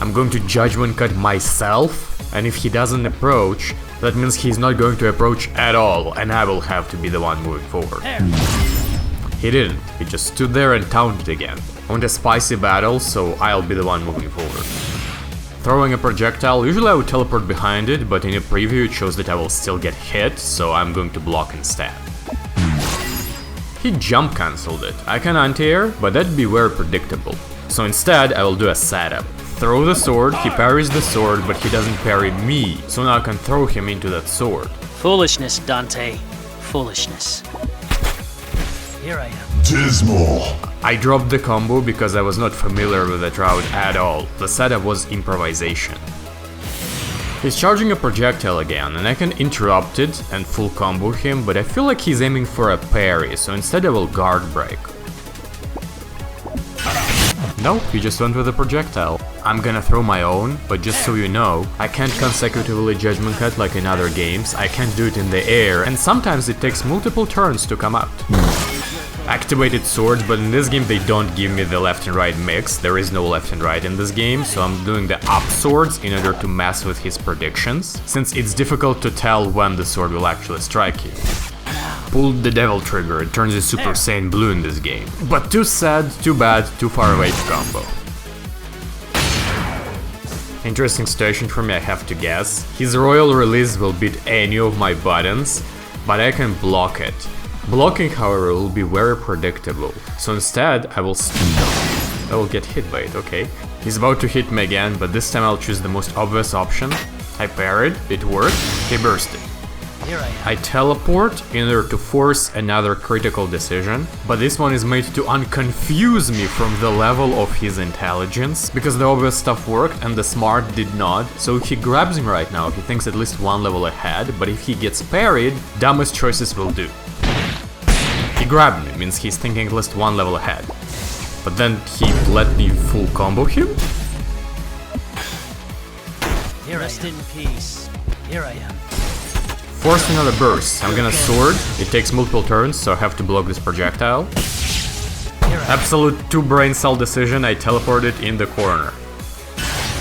I'm going to judgment cut myself, and if he doesn't approach, that means he's not going to approach at all, and I will have to be the one moving forward. He didn't, he just stood there and taunted again. I want a spicy battle, so I'll be the one moving forward. Throwing a projectile, usually I would teleport behind it, but in a preview it shows that I will still get hit, so I'm going to block instead. He jump cancelled it. I can anti-air, but that'd be very predictable. So instead I will do a setup. Throw the sword, he parries the sword, but he doesn't parry me, so now I can throw him into that sword. Foolishness, Dante. Foolishness. Here I am. Dismal. I dropped the combo because I was not familiar with that route at all. The setup was improvisation. He's charging a projectile again, and I can interrupt it and full combo him, but I feel like he's aiming for a parry, so instead I will guard break. Nope, he just went with a projectile. I'm gonna throw my own, but just so you know, I can't consecutively judgment cut like in other games, I can't do it in the air, and sometimes it takes multiple turns to come out. Activated swords, but in this game they don't give me the left and right mix, there is no left and right in this game, so I'm doing the up swords in order to mess with his predictions, since it's difficult to tell when the sword will actually strike you. Pulled the devil trigger, it turns a Super Saiyan blue in this game. But too sad, too bad, too far away to combo. Interesting situation for me, I have to guess. His royal release will beat any of my buttons, but I can block it. Blocking, however, will be very predictable, so instead I will I will get hit by it, okay. He's about to hit me again, but this time I'll choose the most obvious option. I parried, it worked, he bursted. I teleport in order to force another critical decision, but this one is made to unconfuse me from the level of his intelligence, because the obvious stuff worked and the smart did not, so if he grabs me right now, he thinks at least one level ahead, but if he gets parried, dumbest choices will do. He grabbed me, means he's thinking at least one level ahead. But then he let me full combo him? Rest in peace. Here I am. Force another burst. I'm gonna sword. It takes multiple turns, so I have to block this projectile. Absolute 2 brain cell decision, I teleported in the corner.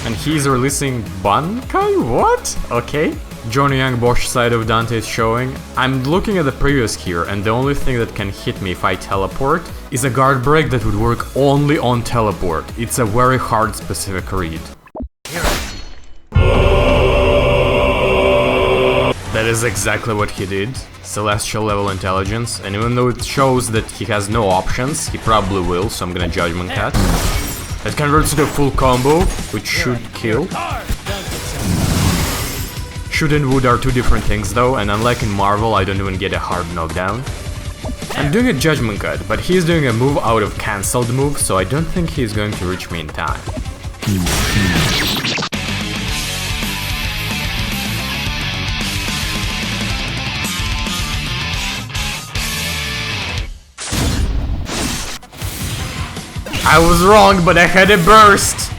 And he's releasing Bankai? What? Okay. Johnny Young Bosch side of Dante is showing. I'm looking at the previous here, and the only thing that can hit me if I teleport is a guard break that would work only on teleport. It's a very hard specific read. That is exactly what he did. Celestial level intelligence, and even though it shows that he has no options, he probably will, so I'm gonna judgment cut. That converts to a full combo, which should kill. Shoot and wood are two different things though, and unlike in Marvel, I don't even get a hard knockdown. I'm doing a judgment cut, but he's doing a move out of cancelled move, so I don't think he's going to reach me in time. I was wrong, but I had a burst!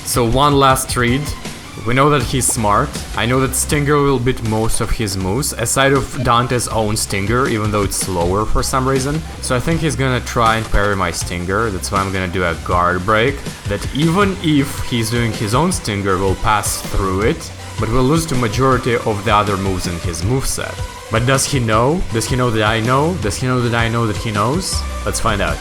So one last read. We know that he's smart. I know that Stinger will beat most of his moves, aside of Dante's own Stinger, even though it's slower for some reason. So I think he's gonna try and parry my Stinger, that's why I'm gonna do a guard break, that even if he's doing his own Stinger, will pass through it, but will lose to majority of the other moves in his moveset. But does he know? Does he know that I know? Does he know that I know that he knows? Let's find out.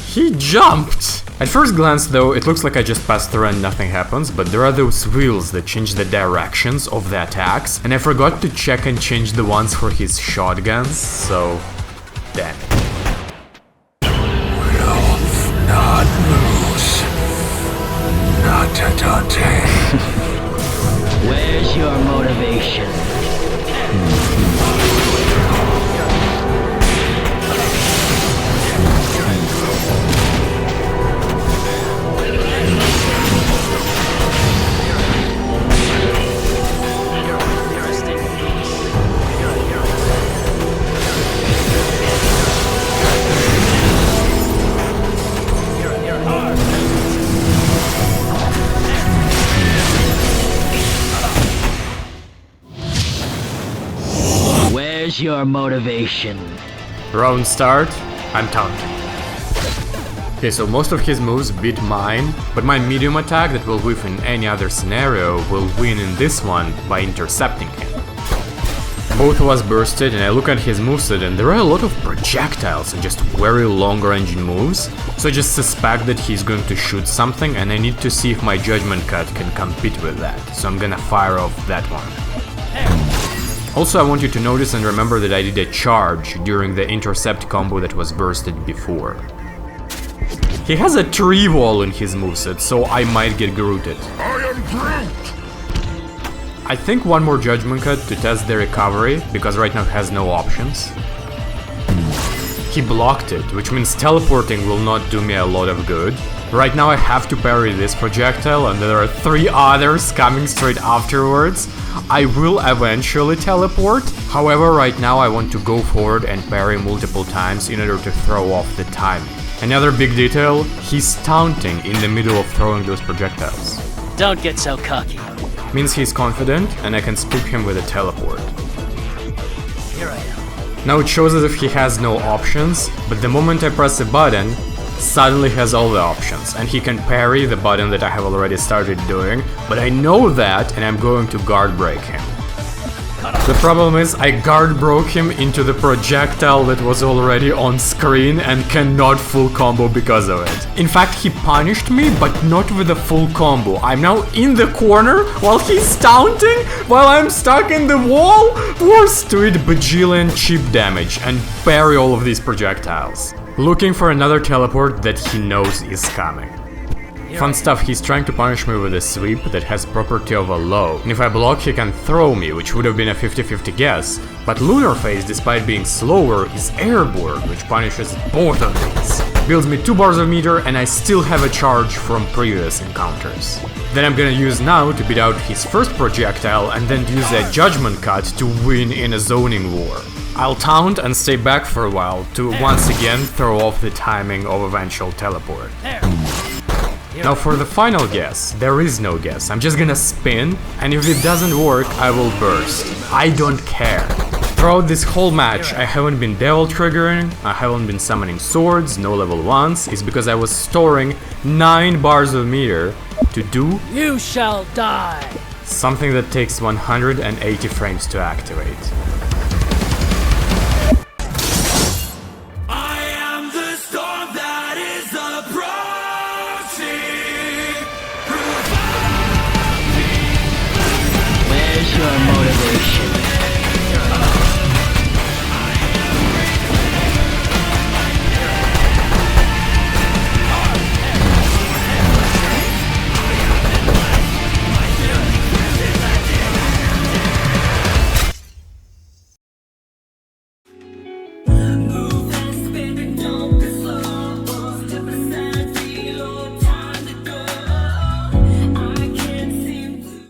He jumped! At first glance though, it looks like I just passed through and nothing happens, but there are those wheels that change the directions of the attacks, and I forgot to check and change the ones for his shotguns, so... damn it. Wolf, not moose. Not a Dante. Where's your motivation? Where's your motivation? Round start, I'm taunting. Okay, so most of his moves beat mine, but my medium attack that will whiff in any other scenario will win in this one by intercepting him. Both was bursted, and I look at his moveset and there are a lot of projectiles and just very long ranging moves, so I just suspect that he's going to shoot something and I need to see if my judgment cut can compete with that, so I'm gonna fire off that one. Also, I want you to notice and remember that I did a charge during the intercept combo that was bursted before. He has a tree wall in his moveset, so I might get Grooted. I am Groot! I think one more judgment cut to test the recovery, because right now it has no options. He blocked it, which means teleporting will not do me a lot of good. Right now I have to parry this projectile and there are 3 others coming straight afterwards. I will eventually teleport, however right now I want to go forward and parry multiple times in order to throw off the timing. Another big detail, he's taunting in the middle of throwing those projectiles. Don't get so cocky. Means he's confident and I can spook him with a teleport. Here I am. Now it shows as if he has no options, but the moment I press a button, suddenly has all the options, and he can parry the button that I have already started doing, but I know that and I'm going to guard break him. The problem is I guard broke him into the projectile that was already on screen and cannot full combo because of it. In fact, he punished me, but not with a full combo. I'm now in the corner while he's taunting, while I'm stuck in the wall, forced to eat bajillion chip damage and parry all of these projectiles. Looking for another teleport that he knows is coming. Fun stuff, he's trying to punish me with a sweep that has property of a low, and if I block he can throw me, which would have been a 50-50 guess, but Lunar Phase, despite being slower, is airborne, which punishes both of these. Builds me 2 bars of meter and I still have a charge from previous encounters. Then I'm gonna use now to beat out his first projectile and then use a judgment cut to win in a zoning war. I'll taunt and stay back for a while to once again throw off the timing of eventual teleport. Now for the final guess, there is no guess, I'm just gonna spin, and if it doesn't work, I will burst. I don't care. Throughout this whole match, I haven't been devil triggering, I haven't been summoning swords, no level 1s, it's because I was storing 9 bars of meter to do You shall die! something that takes 180 frames to activate.